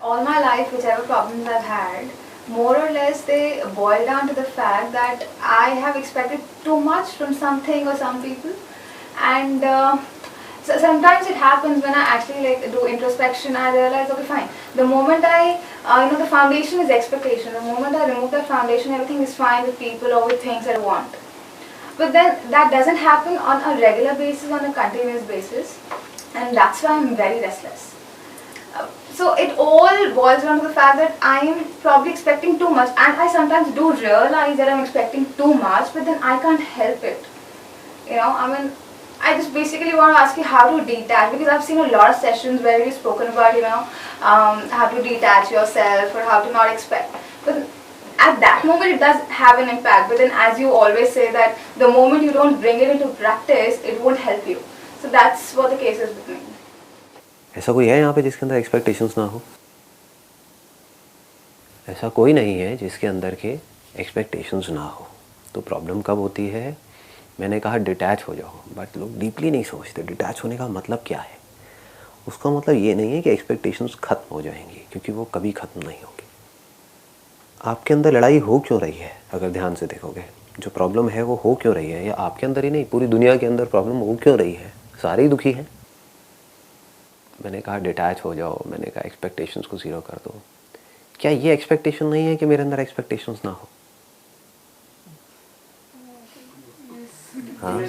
All my life, whichever problems I've had, more or less they boil down to the fact that I have expected too much from something or some people, and so sometimes it happens when I actually like do introspection. I realize, okay, fine. The moment the foundation is expectation. The moment I remove that foundation, everything is fine with people or with things I want. But then that doesn't happen on a regular basis, on a continuous basis, and that's why I'm very restless. So it all boils down to the fact that I am probably expecting too much, and I sometimes do realize that I'm expecting too much, but then I can't help it. I just basically want to ask you how to detach, because I've seen a lot of sessions where you've spoken about, how to detach yourself or how to not expect. But at that moment it does have an impact, but then as you always say that the moment you don't bring it into practice, it won't help you. So that's what the case is with me. ऐसा कोई है यहाँ पे जिसके अंदर expectations ना हो? ऐसा कोई नहीं है जिसके अंदर के एक्सपेक्टेशंस ना हो। तो प्रॉब्लम कब होती है? मैंने कहा डिटैच हो जाओ, बट लोग डीपली नहीं सोचते डिटैच होने का मतलब क्या है। उसका मतलब ये नहीं है कि एक्सपेक्टेशंस ख़त्म हो जाएंगी, क्योंकि वो कभी ख़त्म नहीं होगी। आपके अंदर लड़ाई हो क्यों रही है? अगर ध्यान से देखोगे, जो प्रॉब्लम है वो हो क्यों रही है, या आपके अंदर ही नहीं पूरी दुनिया के अंदर प्रॉब्लम हो क्यों रही है? सारे ही दुखी हैं। मैंने कहा डिटैच हो जाओ, मैंने कहा एक्सपेक्टेशंस को ज़ीरो कर दो। क्या ये एक्सपेक्टेशन नहीं है कि मेरे अंदर एक्सपेक्टेशंस ना हो? हाँ,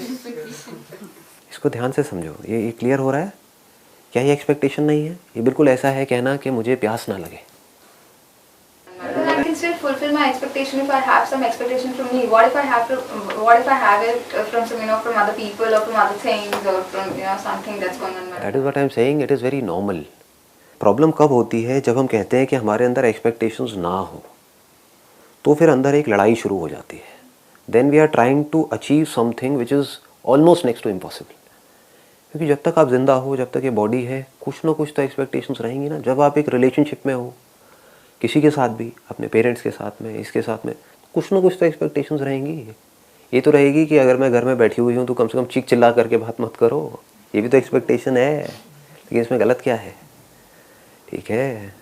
इसको ध्यान से समझो। ये क्लियर हो रहा है? क्या ये एक्सपेक्टेशन नहीं है? ये बिल्कुल ऐसा है कहना कि मुझे प्यास ना लगे। I can still fulfill my expectation if I have some expectation from me. What if I have it from from other people or from other things or from something that's going on? That is what I am saying. It is very normal. Problem कब होती है? जब हम कहते हैं कि हमारे अंदर एक्सपेक्टेशंस ना हो, तो फिर अंदर एक लड़ाई शुरू हो जाती है। Then we are trying to achieve something which is almost next to impossible. क्योंकि जब तक आप जिंदा हो, जब तक ये बॉडी है, कुछ ना कुछ तो एक्सपेक्टेशंस रहेंगी ना। जब आप एक रिलेशनशिप में हो, किसी के साथ भी, अपने पेरेंट्स के साथ में, इसके साथ में, कुछ ना कुछ तो एक्सपेक्टेशंस रहेंगी। ये तो रहेगी कि अगर मैं घर में बैठी हुई हूँ तो कम से कम चीख चिल्ला करके बात मत करो। ये भी तो एक्सपेक्टेशन है, लेकिन इसमें गलत क्या है? ठीक है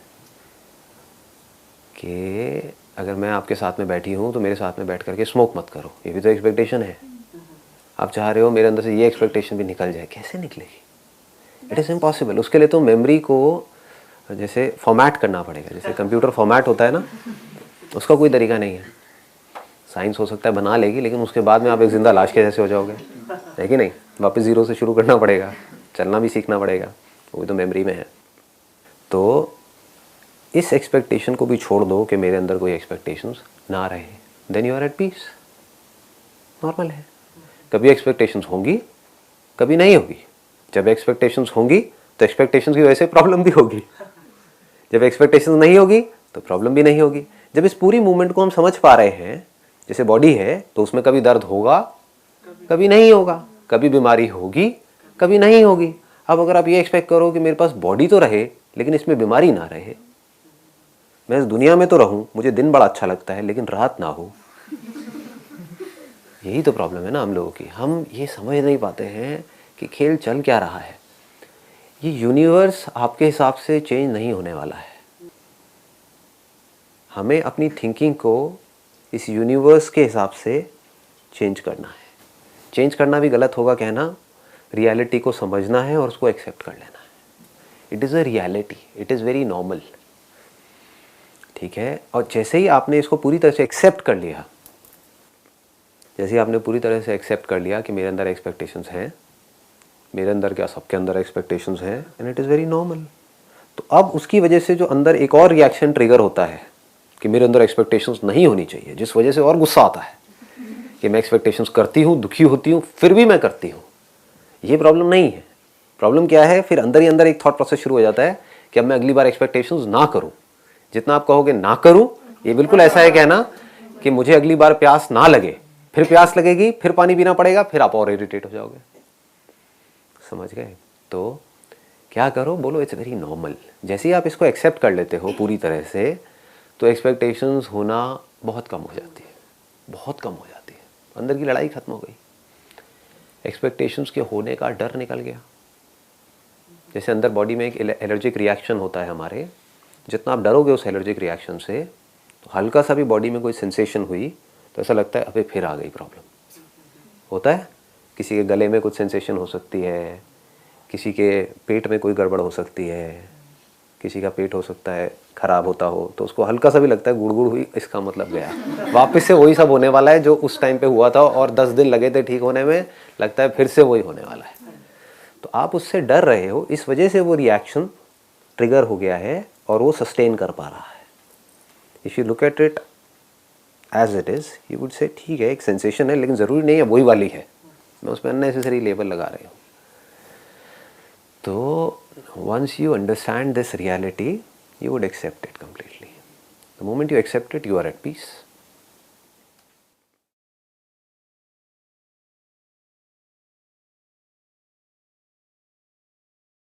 कि अगर मैं आपके साथ में बैठी हूँ तो मेरे साथ में बैठ करके स्मोक मत करो, ये भी तो एक्सपेक्टेशन है। आप चाह रहे हो मेरे अंदर से ये एक्सपेक्टेशन भी निकल जाए, कैसे निकलेगी? It is impossible. उसके लिए तो मेमोरी को जैसे फॉर्मेट करना पड़ेगा, जैसे कंप्यूटर फॉर्मेट होता है ना, उसका कोई तरीका नहीं है। साइंस हो सकता है बना लेगी, लेकिन उसके बाद में आप एक ज़िंदा लाश के जैसे हो जाओगे, है कि नहीं? वापस ज़ीरो से शुरू करना पड़ेगा, चलना भी सीखना पड़ेगा, वो तो मेमोरी में है। तो इस एक्सपेक्टेशन को भी छोड़ दो कि मेरे अंदर कोई एक्सपेक्टेशंस ना रहे, then you are at peace. Normal है। कभी एक्सपेक्टेशंस होंगी, कभी नहीं होगी। जब एक्सपेक्टेशंस होंगी तो एक्सपेक्टेशंस की वजह से प्रॉब्लम भी होगी। जब एक्सपेक्टेशंस नहीं होगी तो प्रॉब्लम भी नहीं होगी। जब इस पूरी मूवमेंट को हम समझ पा रहे हैं, जैसे बॉडी है तो उसमें कभी दर्द होगा, कभी नहीं होगा, कभी बीमारी होगी, कभी नहीं होगी। अब अगर आप ये एक्सपेक्ट करो कि मेरे पास बॉडी तो रहे लेकिन इसमें बीमारी ना रहे, मैं इस दुनिया में तो रहूं, मुझे दिन बड़ा अच्छा लगता है लेकिन रात ना हो, यही तो प्रॉब्लम है ना हम लोगों की। हम ये समझ नहीं पाते हैं कि खेल चल क्या रहा है। ये यूनिवर्स आपके हिसाब से चेंज नहीं होने वाला है। हमें अपनी थिंकिंग को इस यूनिवर्स के हिसाब से चेंज करना है। चेंज करना भी गलत होगा कहना, रियलिटी को समझना है और उसको एक्सेप्ट कर लेना है। It is a reality, it is very normal. ठीक है? और जैसे ही आपने इसको पूरी तरह से एक्सेप्ट कर लिया, जैसे ही आपने पूरी तरह से एक्सेप्ट कर लिया कि मेरे अंदर एक्सपेक्टेशंस हैं, मेरे अंदर क्या सबके अंदर एक्सपेक्टेशंस हैं, and it is very normal. तो अब उसकी वजह से जो अंदर एक और रिएक्शन ट्रिगर होता है कि मेरे अंदर एक्सपेक्टेशंस नहीं होनी चाहिए, जिस वजह से और गुस्सा आता है कि मैं एक्सपेक्टेशंस करती हूँ, दुखी होती हूँ, फिर भी मैं करती हूँ। ये प्रॉब्लम नहीं है। प्रॉब्लम क्या है? फिर अंदर ही अंदर एक थॉट प्रोसेस शुरू हो जाता है कि अब मैं अगली बार एक्सपेक्टेशंस ना करूँ। जितना आप कहोगे ना करूँ, ये बिल्कुल ऐसा है कहना कि मुझे अगली बार प्यास ना लगे, फिर प्यास लगेगी, फिर पानी पीना पड़ेगा, फिर आप और इरिटेट हो जाओगे। समझ गए? तो क्या करो? बोलो इट्स वेरी नॉर्मल। जैसे ही आप इसको एक्सेप्ट कर लेते हो पूरी तरह से, तो एक्सपेक्टेशंस होना बहुत कम हो जाती है, बहुत कम हो जाती है। अंदर की लड़ाई खत्म हो गई। एक्सपेक्टेशंस के होने का डर निकल गया। जैसे अंदर बॉडी में एक एलर्जिक रिएक्शन होता है हमारे, जितना आप डरोगे उस एलर्जिक रिएक्शन से, तो हल्का सा भी बॉडी में कोई सेंसेशन हुई तो ऐसा लगता है अबे फिर आ गई प्रॉब्लम। होता है, किसी के गले में कुछ सेंसेशन हो सकती है, किसी के पेट में कोई गड़बड़ हो सकती है, किसी का पेट हो सकता है ख़राब होता हो, तो उसको हल्का सा भी लगता है गुड़गुड़ हुई, इसका मतलब गया, वापस से वही सब होने वाला है जो उस टाइम पे हुआ था और 10 दिन लगे थे ठीक होने में, लगता है फिर से वही होने वाला है। तो आप उससे डर रहे हो, इस वजह से वो रिएक्शन ट्रिगर हो गया है और वो सस्टेन कर पा रहा है। If you look at it as it is, you would say ठीक है एक सेंसेशन है, लेकिन ज़रूरी नहीं है वही वाली है, मैं उसमें अननेसेसरी लेबल लगा रही हूँ। तो once you understand this reality, you would accept it completely. The moment you accept it, you are at peace.